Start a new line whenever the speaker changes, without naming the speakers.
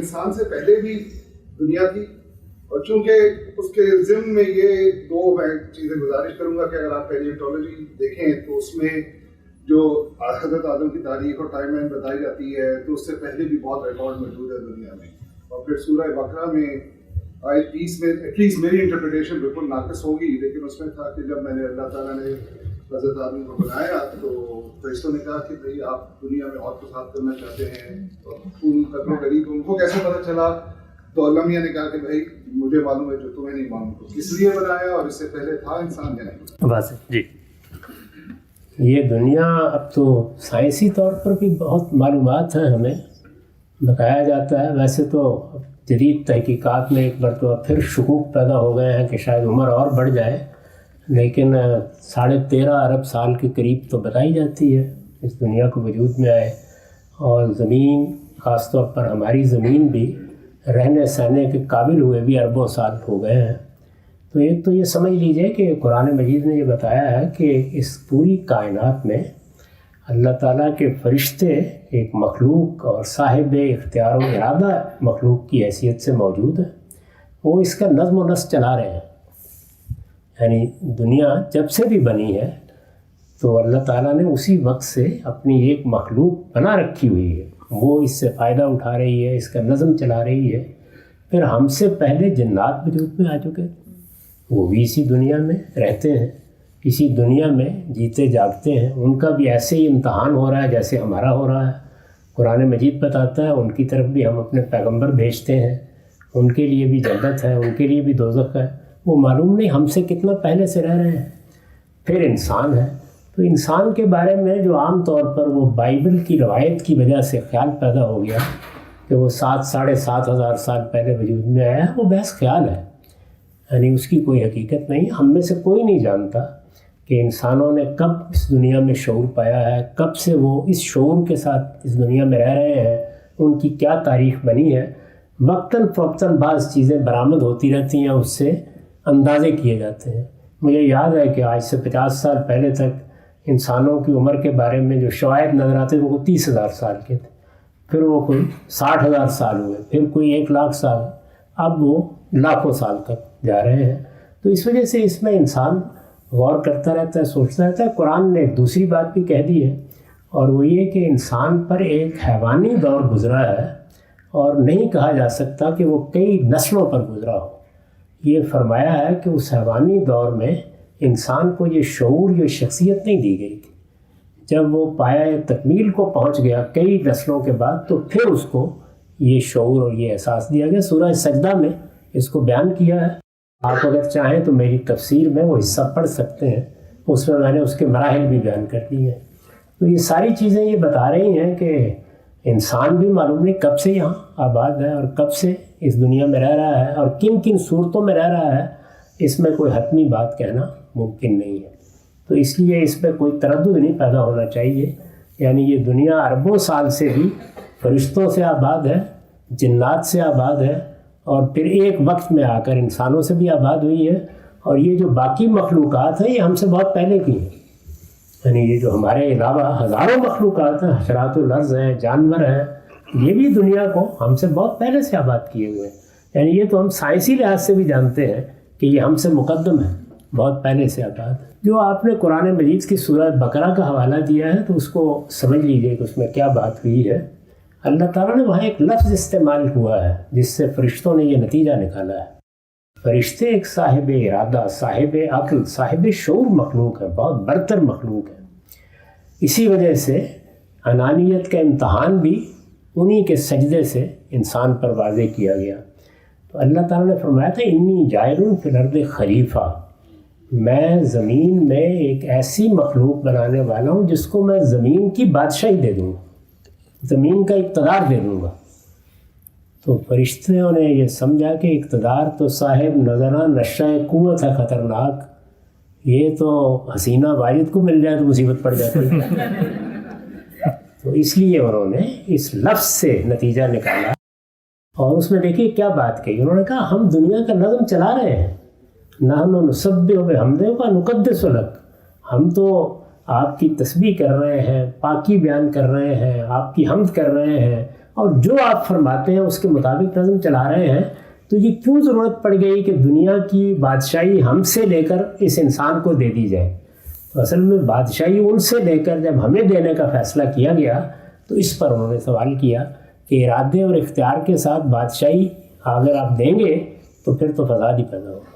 انسان سے پہلے بھی دنیا تھی، اور چونکہ اس کے ضمن میں یہ دو میں چیزیں گزارش کروں گا کہ اگر آپ پیلیونٹولوجی دیکھیں تو اس میں جو حضرت آدم کی تاریخ اور ٹائم لائن بتائی جاتی ہے تو اس سے پہلے بھی بہت ریکارڈ موجود ہے دنیا میں. اور پھر سورہ بقرہ میں آیت 30 میں ایٹ لیسٹ میری انٹرپریٹیشن بالکل ناقص ہوگی، لیکن اس میں تھا کہ جب میں نے اللہ تعالیٰ نے حضرت آدم کو بنایا تو فرشتوں نے کہا کہ بھائی آپ دنیا میں اور فساد کرنا چاہتے ہیں اور خون قتل و غریب، ان کو کیسے پتہ چلا؟ تو اللہ میاں نے کہا کہ بھائی مجھے معلوم ہے جو تمہیں نہیں معلوم، تو کس لیے بنایا اور اس سے پہلے تھا انسان یا نہیں؟
واضح جی. یہ دنیا اب تو سائنسی طور پر بھی بہت معلومات ہیں، ہمیں بتایا جاتا ہے. ویسے تو جدید تحقیقات میں ایک مرتبہ پھر شکوک پیدا ہو گئے ہیں کہ شاید عمر اور بڑھ جائے، لیکن 13.5 ارب سال کے قریب تو بتائی جاتی ہے اس دنیا کو وجود میں آئے. اور زمین، خاص طور پر ہماری زمین بھی رہنے سہنے کے قابل ہوئے بھی اربوں سال ہو گئے ہیں. تو ایک تو یہ سمجھ لیجئے کہ قرآن مجید نے یہ بتایا ہے کہ اس پوری کائنات میں اللہ تعالیٰ کے فرشتے ایک مخلوق اور صاحب اختیار و ارادہ مخلوق کی حیثیت سے موجود ہیں. وہ اس کا نظم و نسق چلا رہے ہیں. یعنی دنیا جب سے بھی بنی ہے تو اللہ تعالیٰ نے اسی وقت سے اپنی ایک مخلوق بنا رکھی ہوئی ہے، وہ اس سے فائدہ اٹھا رہی ہے، اس کا نظم چلا رہی ہے. پھر ہم سے پہلے جنات وجود میں آ چکے، وہ بھی اسی دنیا میں رہتے ہیں، اسی دنیا میں جیتے جاگتے ہیں. ان کا بھی ایسے ہی امتحان ہو رہا ہے جیسے ہمارا ہو رہا ہے. قرآن مجید بتاتا ہے ان کی طرف بھی ہم اپنے پیغمبر بھیجتے ہیں، ان کے لیے بھی جنت ہے، ان کے لیے بھی دوزخ ہے. وہ معلوم نہیں ہم سے کتنا پہلے سے رہ رہے ہیں. پھر انسان ہے، تو انسان کے بارے میں جو عام طور پر وہ بائبل کی روایت کی وجہ سے خیال پیدا ہو گیا کہ وہ 7-7.5 ہزار سال پہلے وجود میں آیا ہے، وہ بحث خیال ہے. یعنی اس کی کوئی حقیقت نہیں. ہم میں سے کوئی نہیں جانتا کہ انسانوں نے کب اس دنیا میں شعور پایا ہے، کب سے وہ اس شعور کے ساتھ اس دنیا میں رہ رہے ہیں، ان کی کیا تاریخ بنی ہے. وقتاً فوقتاً بعض چیزیں برآمد ہوتی رہتی ہیں، اس سے اندازے کیے جاتے ہیں. مجھے یاد ہے کہ آج سے 50 سال پہلے تک انسانوں کی عمر کے بارے میں جو شواہد نظر آتے وہ 30,000 سال کے تھے، پھر وہ کوئی 60,000 سال ہوئے، پھر کوئی 1,00,000 سال، اب وہ لاکھوں سال تک جا رہے ہیں. تو اس وجہ سے اس میں انسان غور کرتا رہتا ہے، سوچتا رہتا ہے. قرآن نے ایک دوسری بات بھی کہہ دی ہے، اور وہ یہ کہ انسان پر ایک حیوانی دور گزرا ہے، اور نہیں کہا جا سکتا کہ وہ کئی نسلوں پر گزرا ہو. یہ فرمایا ہے کہ اس حیوانی دور میں انسان کو یہ شعور، یہ شخصیت نہیں دی گئی تھی. جب وہ پایہ تکمیل کو پہنچ گیا کئی نسلوں کے بعد، تو پھر اس کو یہ شعور اور یہ احساس دیا گیا. سورہ سجدہ میں اس کو بیان کیا ہے. آپ اگر چاہیں تو میری تفسیر میں وہ حصہ پڑھ سکتے ہیں، اس میں نے اس کے مراحل بھی بیان کر دی ہیں. تو یہ ساری چیزیں یہ بتا رہی ہیں کہ انسان بھی معلوم نہیں کب سے یہاں آباد ہے اور کب سے اس دنیا میں رہ رہا ہے اور کن کن صورتوں میں رہ رہا ہے. اس میں کوئی حتمی بات کہنا ممکن نہیں ہے. تو اس لیے اس میں کوئی تردد نہیں پیدا ہونا چاہیے. یعنی یہ دنیا اربوں سال سے بھی فرشتوں سے آباد ہے، جنات سے آباد ہے، اور پھر ایک وقت میں آ کر انسانوں سے بھی آباد ہوئی ہے. اور یہ جو باقی مخلوقات ہیں یہ ہم سے بہت پہلے کی ہیں. یعنی یہ جو ہمارے علاوہ ہزاروں مخلوقات ہیں، حشرات الارض ہیں، جانور ہیں، یہ بھی دنیا کو ہم سے بہت پہلے سے آباد کیے ہوئے ہیں. یعنی یہ تو ہم سائنسی لحاظ سے بھی جانتے ہیں کہ یہ ہم سے مقدم ہے، بہت پہلے سے آباد ہے. جو آپ نے قرآن مجید کی سورہ بقرہ کا حوالہ دیا ہے تو اس کو سمجھ لیجئے کہ اس میں کیا بات ہوئی ہے. اللہ تعالیٰ نے وہاں ایک لفظ استعمال ہوا ہے جس سے فرشتوں نے یہ نتیجہ نکالا ہے. فرشتے ایک صاحب ارادہ، صاحب عقل، صاحب شعور مخلوق ہے، بہت برتر مخلوق ہے. اسی وجہ سے انانیت کا امتحان بھی انہی کے سجدے سے انسان پر واضح کیا گیا. تو اللہ تعالیٰ نے فرمایا تھا انی جاعل فی الارض خلیفہ، میں زمین میں ایک ایسی مخلوق بنانے والا ہوں جس کو میں زمین کی بادشاہی دے دوں گا، زمین کا اقتدار دے دوں گا. تو فرشتوں نے یہ سمجھا کہ اقتدار تو صاحب نظرہ نشہ قوت ہے خطرناک، یہ تو حسینہ واجد کو مل جائے تو مصیبت پڑ جاتی ہے. تو اس لیے انہوں نے اس لفظ سے نتیجہ نکالا. اور اس میں دیکھیے کیا بات کہی انہوں نے کہا ہم دنیا کا نظم چلا رہے ہیں، نحن نسبح بحمدک و نقدس لک، ہم تو آپ کی تسبیح کر رہے ہیں، پاکی بیان کر رہے ہیں، آپ کی حمد کر رہے ہیں، اور جو آپ فرماتے ہیں اس کے مطابق نظم چلا رہے ہیں، تو یہ کیوں ضرورت پڑ گئی کہ دنیا کی بادشاہی ہم سے لے کر اس انسان کو دے دی جائے؟ تو اصل میں بادشاہی ان سے لے کر جب ہمیں دینے کا فیصلہ کیا گیا تو اس پر انہوں نے سوال کیا کہ ارادے اور اختیار کے ساتھ بادشاہی اگر آپ دیں گے تو پھر تو فساد ہی پیدا ہوگا۔